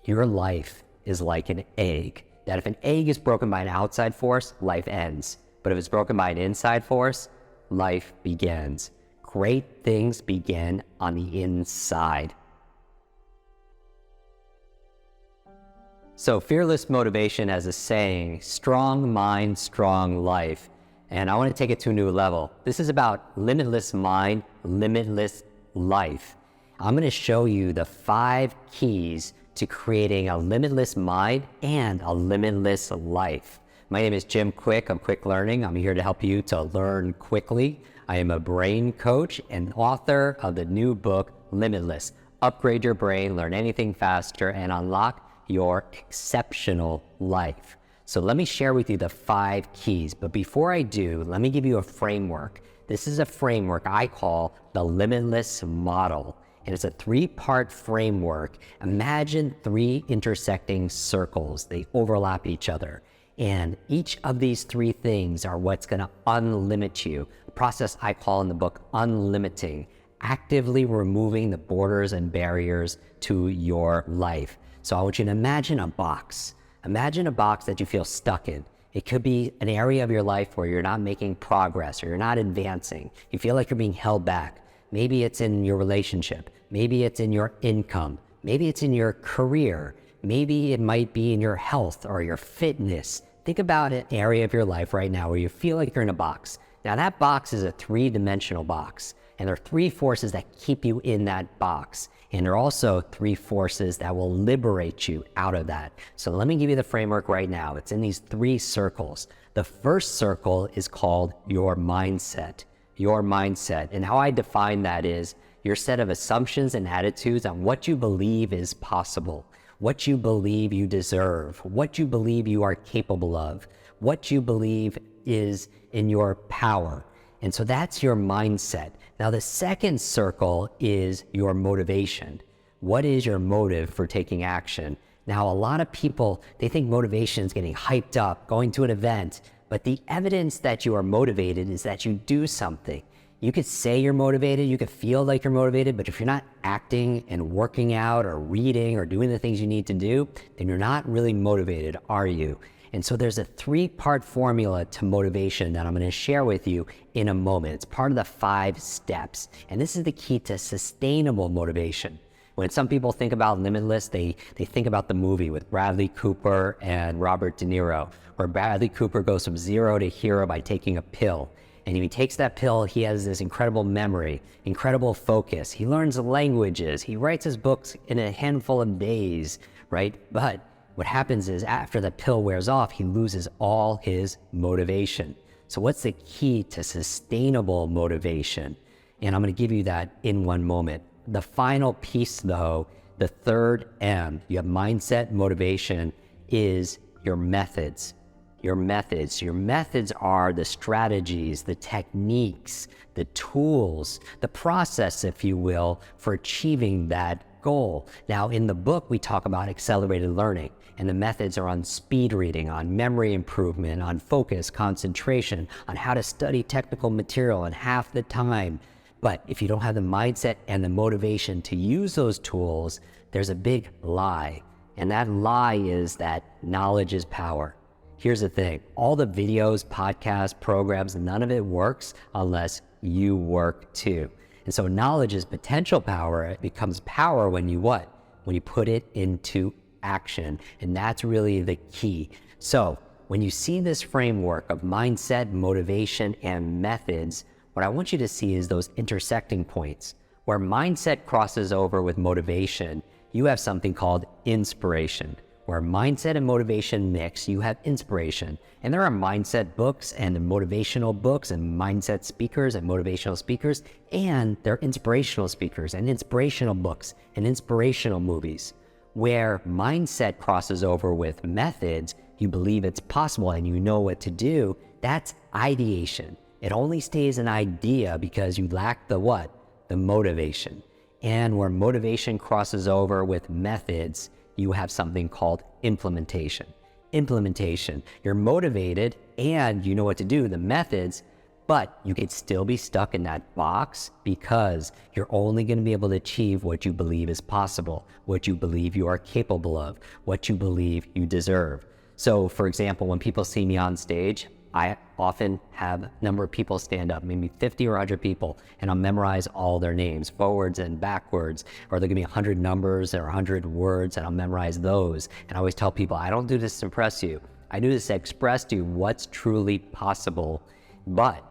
Your life is like an egg, that if an egg is broken by an outside force, life ends. But if it's broken by an inside force, life begins. Great things begin on the inside. So fearless motivation has a saying, strong mind, strong life. And I want to take it to a new level. This is about limitless mind, limitless life. I'm going to show you the 5 keys to creating a limitless mind and a limitless life. My name is Jim KWIK of KWIK Learning. I'm here to help you to learn quickly. I am a brain coach and author of the new book, Limitless. Upgrade your brain, learn anything faster, and unlock your exceptional life. So let me share with you the 5 keys. But before I do, let me give you a framework. This is a framework I call the Limitless Model. And it's a 3-part framework. Imagine 3 intersecting circles. They overlap each other. And each of these 3 things are what's going to unlimit you. A process I call in the book unlimiting, actively removing the borders and barriers to your life. So I want you to imagine a box. Imagine a box that you feel stuck in. It could be an area of your life where you're not making progress or you're not advancing. You feel like you're being held back. Maybe it's in your relationship. Maybe it's in your income. Maybe it's in your career. Maybe it might be in your health or your fitness. Think about an area of your life right now where you feel like you're in a box. Now that box is a 3-dimensional box, and there are 3 forces that keep you in that box. And there are also 3 forces that will liberate you out of that. So let me give you the framework right now. It's in these 3 circles. The first circle is called your mindset. Your mindset. And how I define that is your set of assumptions and attitudes on what you believe is possible, what you believe you deserve, what you believe you are capable of, what you believe is in your power. And so that's your mindset. Now the second circle is your motivation. What is your motive for taking action? Now a lot of people, they think motivation is getting hyped up, going to an event, but the evidence that you are motivated is that you do something. You could say you're motivated, you could feel like you're motivated, but if you're not acting and working out or reading or doing the things you need to do, then you're not really motivated, are you? And so there's a 3-part formula to motivation that I'm going to share with you in a moment. It's part of the 5 steps. And this is the key to sustainable motivation. When some people think about Limitless, they think about the movie with Bradley Cooper and Robert De Niro, where Bradley Cooper goes from 0 to hero by taking a pill. And if he takes that pill, he has this incredible memory, incredible focus. He learns languages. He writes his books in a handful of days, right? But what happens is after the pill wears off, he loses all his motivation. So what's the key to sustainable motivation? And I'm going to give you that in one moment. The final piece though, the 3rd M, you have mindset, motivation, is your methods. Your methods. Your methods are the strategies, the techniques, the tools, the process, if you will, for achieving that goal. Now in the book, we talk about accelerated learning, and the methods are on speed reading, on memory improvement, on focus, concentration, on how to study technical material in half the time. But if you don't have the mindset and the motivation to use those tools, there's a big lie. And that lie is that knowledge is power. Here's the thing, all the videos, podcasts, programs, none of it works unless you work too. And so knowledge is potential power. It becomes power when you what? When you put it into action. And that's really the key. So when you see this framework of mindset, motivation, and methods, what I want you to see is those intersecting points. Where mindset crosses over with motivation, you have something called inspiration. Where mindset and motivation mix, you have inspiration. And there are mindset books and motivational books and mindset speakers and motivational speakers, and there are inspirational speakers and inspirational books and inspirational movies. Where mindset crosses over with methods, you believe it's possible and you know what to do, that's ideation. It only stays an idea because you lack the what? The motivation. And where motivation crosses over with methods, you have something called implementation. Implementation. You're motivated and you know what to do, the methods, But you could still be stuck in that box because you're only going to be able to achieve what you believe is possible, what you believe you are capable of, what you believe you deserve. So for example, when people see me on stage, I often have a number of people stand up, maybe 50 or 100 people, and I'll memorize all their names, forwards and backwards, or they'll give me 100 numbers or 100 words, and I'll memorize those. And I always tell people, I don't do this to impress you. I do this to express to you what's truly possible. But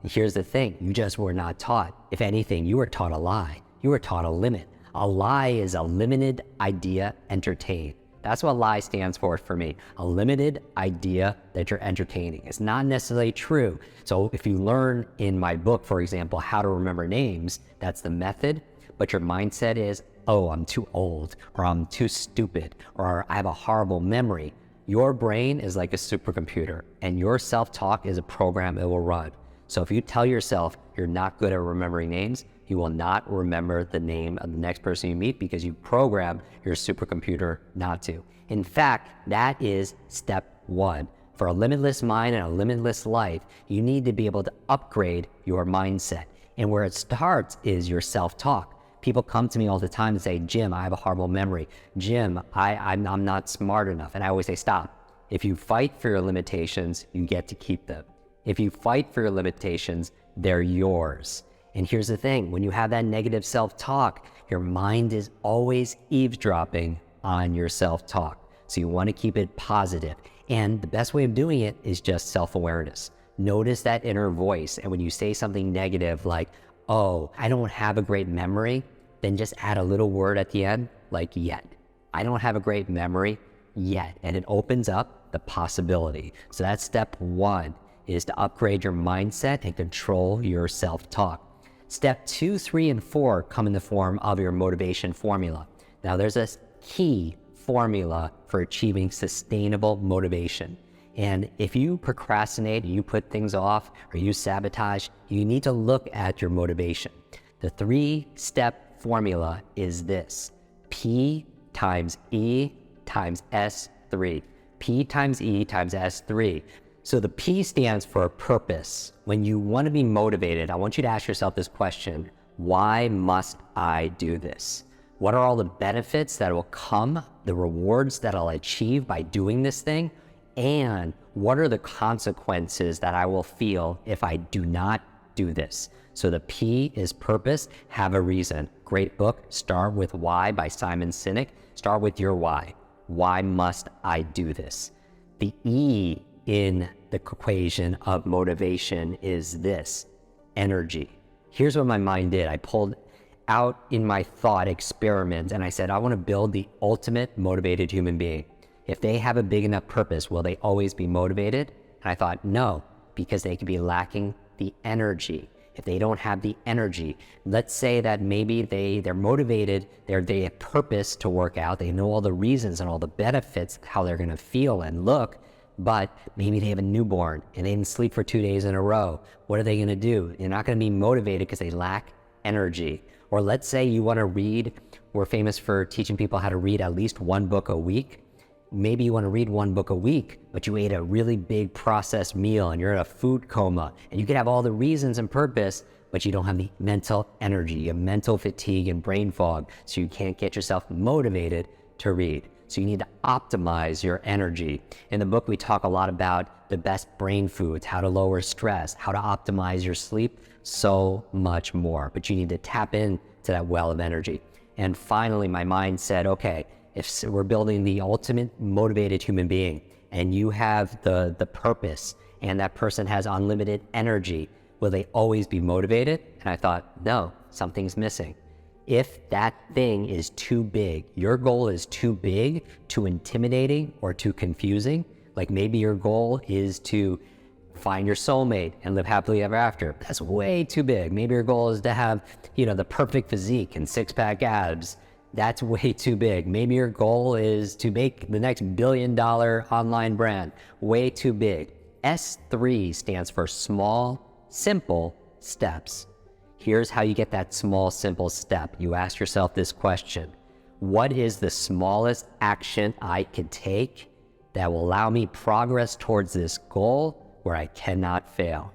here's the thing, you just were not taught. If anything, you were taught a lie. You were taught a limit. A lie is a limited idea entertained. That's what lie stands for me. A limited idea that you're entertaining. It's not necessarily true. So if you learn in my book, for example, how to remember names, that's the method, but your mindset is, oh, I'm too old, or I'm too stupid, or I have a horrible memory. Your brain is like a supercomputer, and your self-talk is a program it will run. So if you tell yourself you're not good at remembering names, you will not remember the name of the next person you meet because you programmed your supercomputer not to. In fact, that is step one. For a limitless mind and a limitless life, you need to be able to upgrade your mindset. And where it starts is your self-talk. People come to me all the time and say, Jim, I have a horrible memory. Jim, I'm not smart enough. And I always say, stop. If you fight for your limitations, you get to keep them. If you fight for your limitations, they're yours. And here's the thing, when you have that negative self-talk, your mind is always eavesdropping on your self-talk. So you want to keep it positive. And the best way of doing it is just self-awareness. Notice that inner voice. And when you say something negative like, oh, I don't have a great memory, then just add a little word at the end, like yet. I don't have a great memory yet. And it opens up the possibility. So that's step one, is to upgrade your mindset and control your self-talk. Step 2, 3, and 4 come in the form of your motivation formula. Now there's a key formula for achieving sustainable motivation. And if you procrastinate, you put things off, or you sabotage, you need to look at your motivation. The 3-step formula is this: P times E times S3. P times E times S3. So the P stands for purpose. When you want to be motivated, I want you to ask yourself this question: why must I do this? What are all the benefits that will come, the rewards that I'll achieve by doing this thing? And what are the consequences that I will feel if I do not do this? So the P is purpose, have a reason. Great book, Start With Why by Simon Sinek. Start with your why. Why must I do this? The E in the equation of motivation is this: energy. Here's what my mind did. I pulled out in my thought experiment and I said, I want to build the ultimate motivated human being. If they have a big enough purpose, will they always be motivated? And I thought, no, because they could be lacking the energy. If they don't have the energy, let's say that maybe they're motivated, they have purpose to work out, they know all the reasons and all the benefits, how they're gonna feel and look, but maybe they have a newborn and they didn't sleep for 2 days in a row. What are they gonna do? They're not gonna be motivated because they lack energy. Or let's say you wanna read, we're famous for teaching people how to read at least one book a week. Maybe you wanna read one book a week, but you ate a really big processed meal and you're in a food coma, and you could have all the reasons and purpose, but you don't have the mental energy, you have mental fatigue and brain fog, so you can't get yourself motivated to read. So you need to optimize your energy. In the book, we talk a lot about the best brain foods, how to lower stress, how to optimize your sleep, so much more. But you need to tap into that well of energy. And finally, my mind said, okay, if we're building the ultimate motivated human being and you have the purpose and that person has unlimited energy, will they always be motivated? And I thought, no, something's missing. If that thing is too big, your goal is too big, too intimidating, or too confusing, like maybe your goal is to find your soulmate and live happily ever after. That's way too big. Maybe your goal is to have, the perfect physique and six-pack abs. That's way too big. Maybe your goal is to make the next $1 billion online brand. Way too big. S3 stands for small, simple steps. Here's how you get that small, simple step. You ask yourself this question: what is the smallest action I can take that will allow me progress towards this goal where I cannot fail?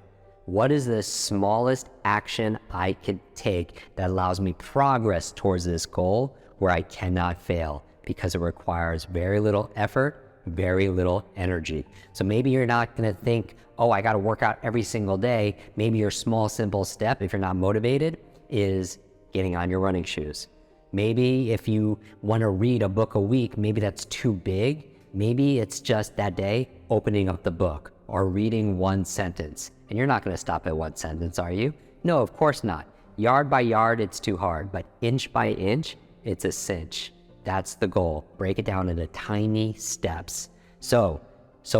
What is the smallest action I could take that allows me progress towards this goal where I cannot fail? Because it requires very little effort, very little energy. So maybe you're not going to think, oh, I got to work out every single day. Maybe your small, simple step, if you're not motivated, is getting on your running shoes. Maybe if you want to read a book a week, maybe that's too big. Maybe it's just that day opening up the book or reading one sentence. And you're not going to stop at one sentence, are you? No, of course not. Yard by yard, it's too hard. But inch by inch, it's a cinch. That's the goal. Break it down into tiny steps. So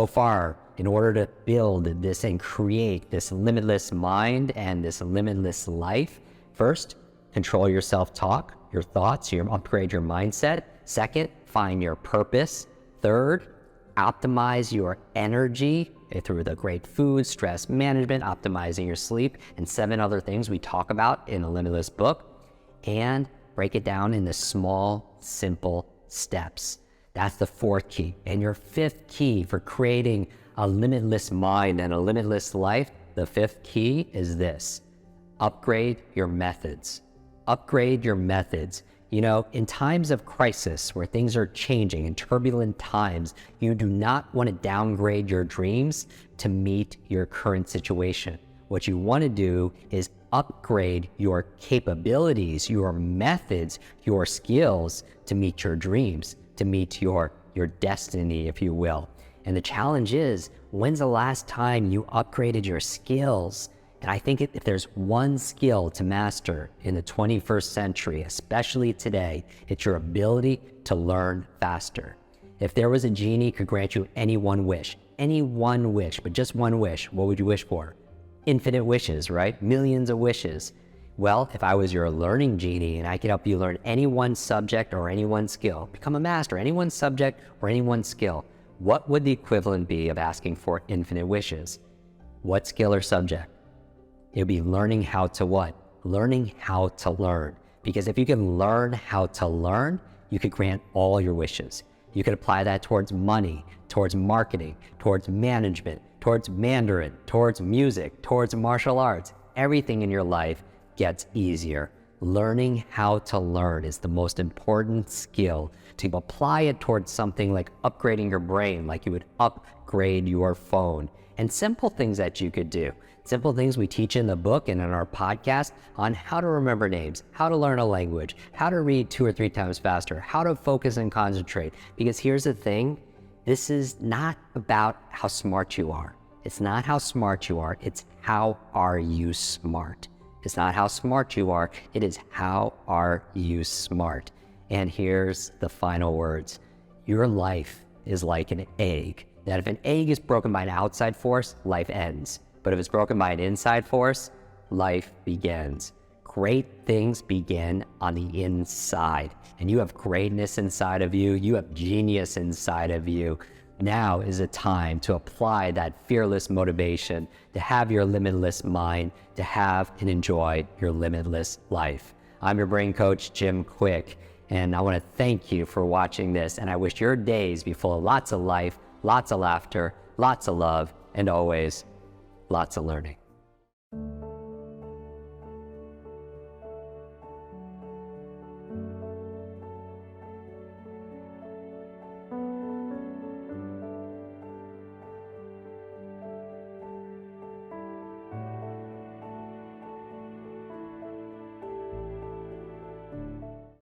far, in order to build this and create this limitless mind and this limitless life, first, control your self-talk, your thoughts, upgrade your mindset. Second, find your purpose. Third, optimize your energy through the great food, stress management, optimizing your sleep, and 7 other things we talk about in the Limitless book. And break it down into small, simple steps. That's the 4th key. And your 5th key for creating a limitless mind and a limitless life, the 5th key is this: upgrade your methods. Upgrade your methods. You know, in times of crisis where things are changing, in turbulent times, you do not want to downgrade your dreams to meet your current situation. What you want to do is upgrade your capabilities, your methods, your skills to meet your dreams, to meet your destiny, if you will. And the challenge is, when's the last time you upgraded your skills? And I think if there's one skill to master in the 21st century, especially today, it's your ability to learn faster. If there was a genie who could grant you any one wish, but just one wish, what would you wish for? Infinite wishes, right? Millions of wishes. Well, if I was your learning genie and I could help you learn any one subject or any one skill, become a master, any one subject or any one skill, what would the equivalent be of asking for infinite wishes? What skill or subject? It would be learning how to what? Learning how to learn. Because if you can learn how to learn, you could grant all your wishes. You could apply that towards money, towards marketing, towards management, towards Mandarin, towards music, towards martial arts. Everything in your life gets easier. Learning how to learn is the most important skill. To apply it towards something like upgrading your brain, like you would upgrade your phone. And simple things that you could do. Simple things we teach in the book and in our podcast on how to remember names, how to learn a language, how to read 2 or 3 times faster, how to focus and concentrate. Because here's the thing, this is not about how smart you are. It's not how smart you are, it's how are you smart. It's not how smart you are, it is how are you smart. And here's the final words. Your life is like an egg. That if an egg is broken by an outside force, life ends. But if it's broken by an inside force, life begins. Great things begin on the inside. And you have greatness inside of you. You have genius inside of you. Now is a time to apply that fearless motivation, to have your limitless mind, to have and enjoy your limitless life. I'm your brain coach, Jim KWIK, and I want to thank you for watching this. And I wish your days be full of lots of life, lots of laughter, lots of love, and always lots of learning.